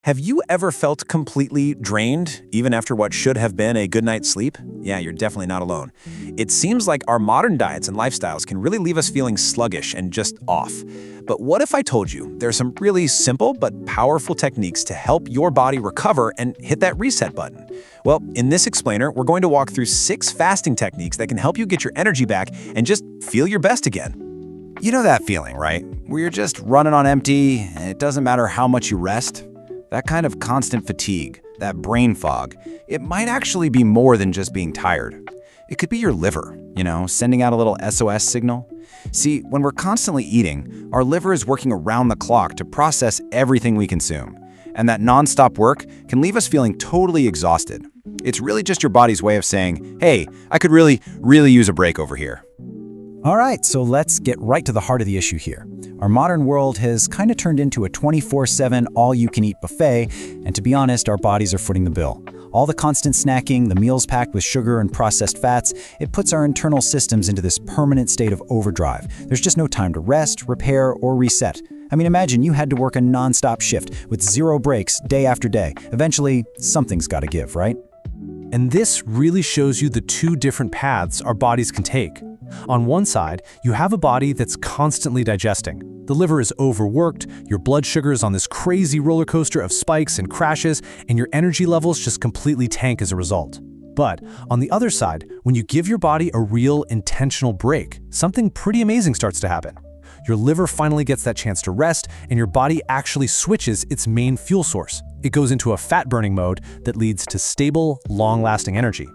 Have you ever felt completely drained, even after what should have been a good night's sleep? Yeah, you're definitely not alone. It seems like our modern diets and lifestyles can really leave us feeling sluggish and just off. But what if I told you there are some really simple but powerful techniques to help your body recover and hit that reset button? Well, in this explainer, we're going to walk through 6 fasting techniques that can help you get your energy back and just feel your best again. You know that feeling, right? Where you're just running on empty, and it doesn't matter how much you rest? That kind of constant fatigue, that brain fog, it might actually be more than just being tired. It could be your liver, sending out a little SOS signal. See, when we're constantly eating, our liver is working around the clock to process everything we consume. And that nonstop work can leave us feeling totally exhausted. It's really just your body's way of saying, hey, I could really use a break over here. All right, so let's get right to the heart of the issue here. Our modern world has kind of turned into a 24/7 all-you-can-eat buffet, and to be honest, our bodies are footing the bill. All the constant snacking, the meals packed with sugar and processed fats, it puts our internal systems into this permanent state of overdrive. There's just no time to rest, repair, or reset. I mean, imagine you had to work a non-stop shift with 0 breaks day after day. Eventually, something's got to give, right? And this really shows you the 2 different paths our bodies can take. On one side, you have a body that's constantly digesting. The liver is overworked, your blood sugar is on this crazy roller coaster of spikes and crashes, and your energy levels just completely tank as a result. But on the other side, when you give your body a real intentional break, something pretty amazing starts to happen. Your liver finally gets that chance to rest, and your body actually switches its main fuel source. It goes into a fat-burning mode that leads to stable, long-lasting energy.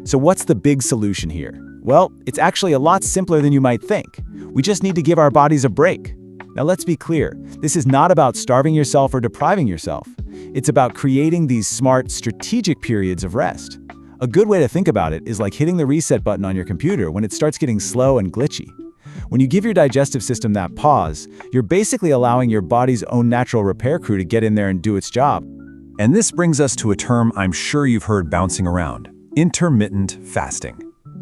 So what's the big solution here? Well, it's actually a lot simpler than you might think. We just need to give our bodies a break. Now let's be clear, this is not about starving yourself or depriving yourself. It's about creating these smart, strategic periods of rest. A good way to think about it is like hitting the reset button on your computer when it starts getting slow and glitchy. When you give your digestive system that pause, you're basically allowing your body's own natural repair crew to get in there and do its job. And this brings us to a term I'm sure you've heard bouncing around: intermittent fasting.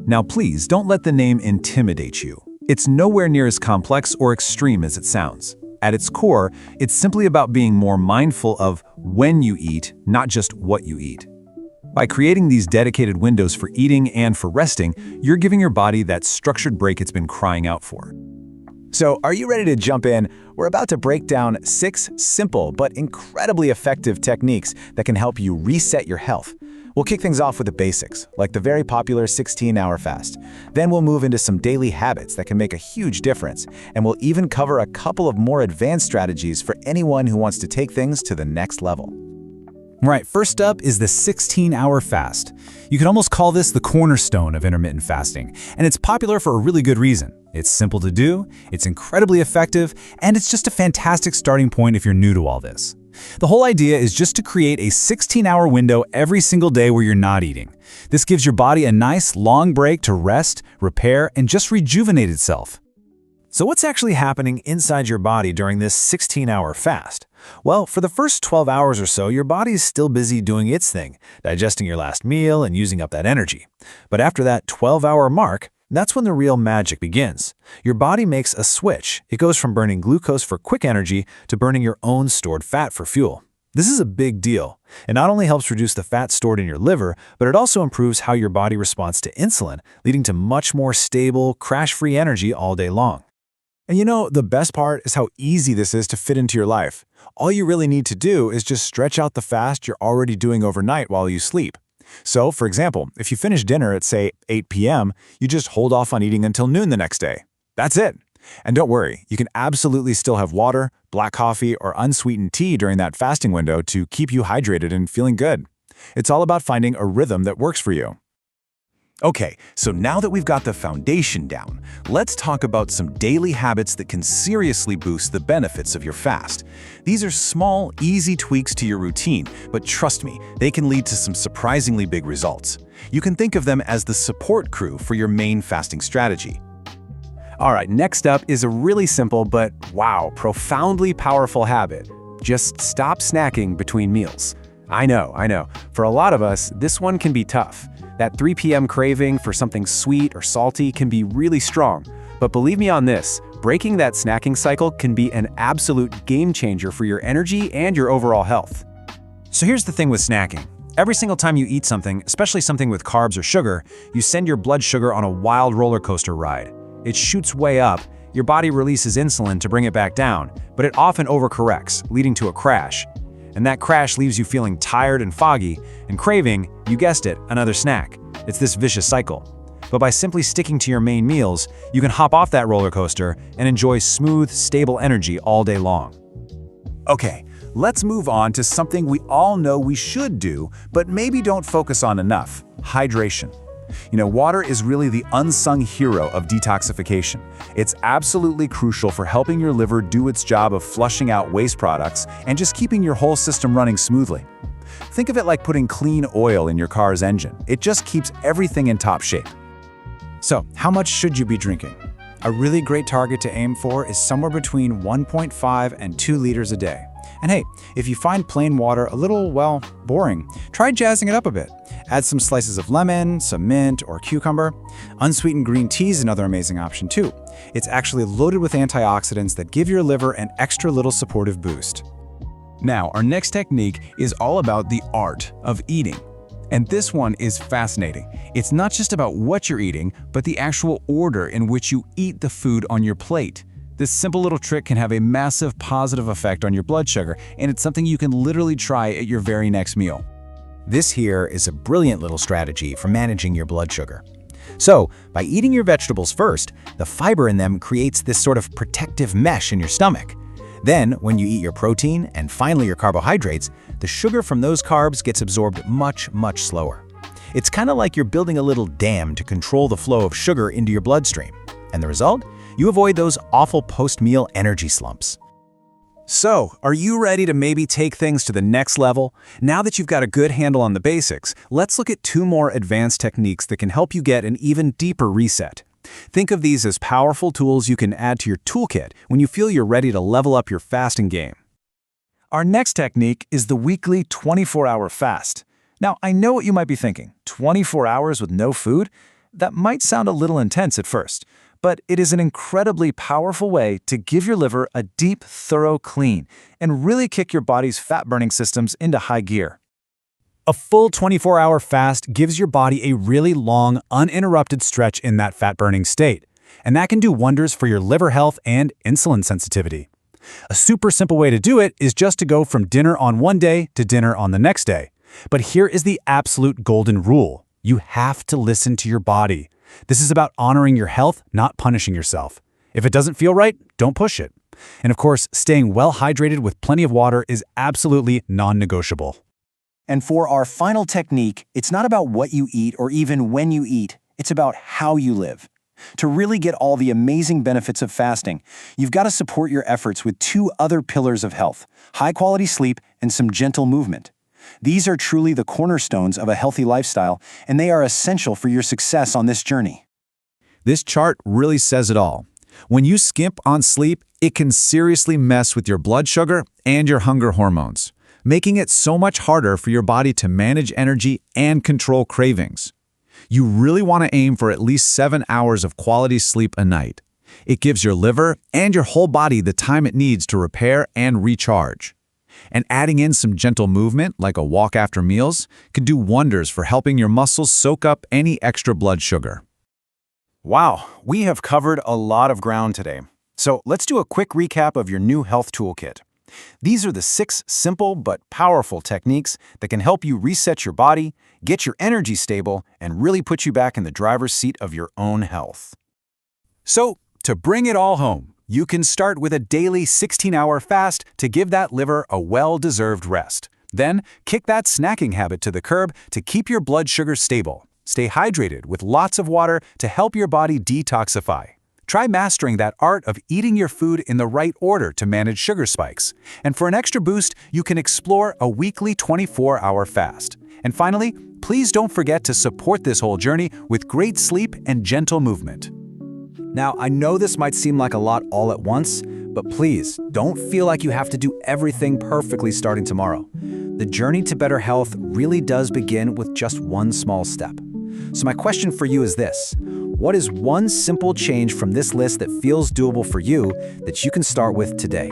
Now please don't let the name intimidate you. It's nowhere near as complex or extreme as it sounds. At its core, it's simply about being more mindful of when you eat, not just what you eat. By creating these dedicated windows for eating and for resting, you're giving your body that structured break it's been crying out for. So, are you ready to jump in? We're about to break down 6 simple but incredibly effective techniques that can help you reset your health. We'll kick things off with the basics, like the very popular 16-hour fast. Then we'll move into some daily habits that can make a huge difference, and we'll even cover a couple of more advanced strategies for anyone who wants to take things to the next level. Right, first up is the 16-hour fast. You could almost call this the cornerstone of intermittent fasting, and it's popular for a really good reason. It's simple to do, it's incredibly effective, and it's just a fantastic starting point if you're new to all this. The whole idea is just to create a 16-hour window every single day where you're not eating. This gives your body a nice, long break to rest, repair, and just rejuvenate itself. So what's actually happening inside your body during this 16-hour fast? Well, for the first 12 hours or so, your body is still busy doing its thing, digesting your last meal and using up that energy. But after that 12-hour mark, that's when the real magic begins. Your body makes a switch. It goes from burning glucose for quick energy to burning your own stored fat for fuel. This is a big deal. It not only helps reduce the fat stored in your liver, but it also improves how your body responds to insulin, leading to much more stable, crash-free energy all day long. And the best part is how easy this is to fit into your life. All you really need to do is just stretch out the fast you're already doing overnight while you sleep. So, for example, if you finish dinner at, say, 8 p.m., you just hold off on eating until noon the next day. That's it. And don't worry, you can absolutely still have water, black coffee, or unsweetened tea during that fasting window to keep you hydrated and feeling good. It's all about finding a rhythm that works for you. Okay, so now that we've got the foundation down, let's talk about some daily habits that can seriously boost the benefits of your fast. These are small, easy tweaks to your routine, but trust me, they can lead to some surprisingly big results. You can think of them as the support crew for your main fasting strategy. All right, next up is a really simple but, wow, profoundly powerful habit. Just stop snacking between meals. I know. For a lot of us, this one can be tough. That 3 p.m. craving for something sweet or salty can be really strong. But believe me on this, breaking that snacking cycle can be an absolute game changer for your energy and your overall health. So here's the thing with snacking. Every single time you eat something, especially something with carbs or sugar, you send your blood sugar on a wild roller coaster ride. It shoots way up, your body releases insulin to bring it back down, but it often overcorrects, leading to a crash. And that crash leaves you feeling tired and foggy, and craving, you guessed it, another snack. It's this vicious cycle. But by simply sticking to your main meals, you can hop off that roller coaster and enjoy smooth, stable energy all day long. Okay, let's move on to something we all know we should do, but maybe don't focus on enough: hydration. Water is really the unsung hero of detoxification. It's absolutely crucial for helping your liver do its job of flushing out waste products and just keeping your whole system running smoothly. Think of it like putting clean oil in your car's engine. It just keeps everything in top shape. So, how much should you be drinking? A really great target to aim for is somewhere between 1.5 and 2 liters a day. And hey, if you find plain water a little, well, boring, try jazzing it up a bit. Add some slices of lemon, some mint, or cucumber. Unsweetened green tea is another amazing option too. It's actually loaded with antioxidants that give your liver an extra little supportive boost. Now, our next technique is all about the art of eating. And this one is fascinating. It's not just about what you're eating, but the actual order in which you eat the food on your plate. This simple little trick can have a massive positive effect on your blood sugar, and it's something you can literally try at your very next meal. This here is a brilliant little strategy for managing your blood sugar. So, by eating your vegetables first, the fiber in them creates this sort of protective mesh in your stomach. Then, when you eat your protein and finally your carbohydrates, the sugar from those carbs gets absorbed much, much slower. It's kind of like you're building a little dam to control the flow of sugar into your bloodstream. And the result? You avoid those awful post-meal energy slumps. So, are you ready to maybe take things to the next level? Now that you've got a good handle on the basics, let's look at 2 more advanced techniques that can help you get an even deeper reset. Think of these as powerful tools you can add to your toolkit when you feel you're ready to level up your fasting game. Our next technique is the weekly 24-hour fast. Now, I know what you might be thinking. 24 hours with no food? That might sound a little intense at first, but it is an incredibly powerful way to give your liver a deep, thorough clean and really kick your body's fat-burning systems into high gear. A full 24-hour fast gives your body a really long, uninterrupted stretch in that fat-burning state, and that can do wonders for your liver health and insulin sensitivity. A super simple way to do it is just to go from dinner on one day to dinner on the next day. But here is the absolute golden rule. You have to listen to your body. This is about honoring your health, not punishing yourself. If it doesn't feel right, don't push it. And of course, staying well hydrated with plenty of water is absolutely non-negotiable. And for our final technique, it's not about what you eat or even when you eat, it's about how you live. To really get all the amazing benefits of fasting, you've got to support your efforts with 2 other pillars of health: high-quality sleep and some gentle movement. These are truly the cornerstones of a healthy lifestyle, and they are essential for your success on this journey. This chart really says it all. When you skimp on sleep, it can seriously mess with your blood sugar and your hunger hormones, making it so much harder for your body to manage energy and control cravings. You really want to aim for at least 7 hours of quality sleep a night. It gives your liver and your whole body the time it needs to repair and recharge. And adding in some gentle movement, like a walk after meals, can do wonders for helping your muscles soak up any extra blood sugar. Wow, we have covered a lot of ground today. So let's do a quick recap of your new health toolkit. These are the 6 simple but powerful techniques that can help you reset your body, get your energy stable, and really put you back in the driver's seat of your own health. So, to bring it all home, you can start with a daily 16-hour fast to give that liver a well-deserved rest. Then, kick that snacking habit to the curb to keep your blood sugar stable. Stay hydrated with lots of water to help your body detoxify. Try mastering that art of eating your food in the right order to manage sugar spikes. And for an extra boost, you can explore a weekly 24-hour fast. And finally, please don't forget to support this whole journey with great sleep and gentle movement. Now, I know this might seem like a lot all at once, but please don't feel like you have to do everything perfectly starting tomorrow. The journey to better health really does begin with just one small step. So my question for you is this: what is one simple change from this list that feels doable for you that you can start with today?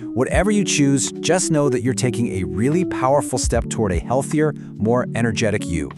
Whatever you choose, just know that you're taking a really powerful step toward a healthier, more energetic you.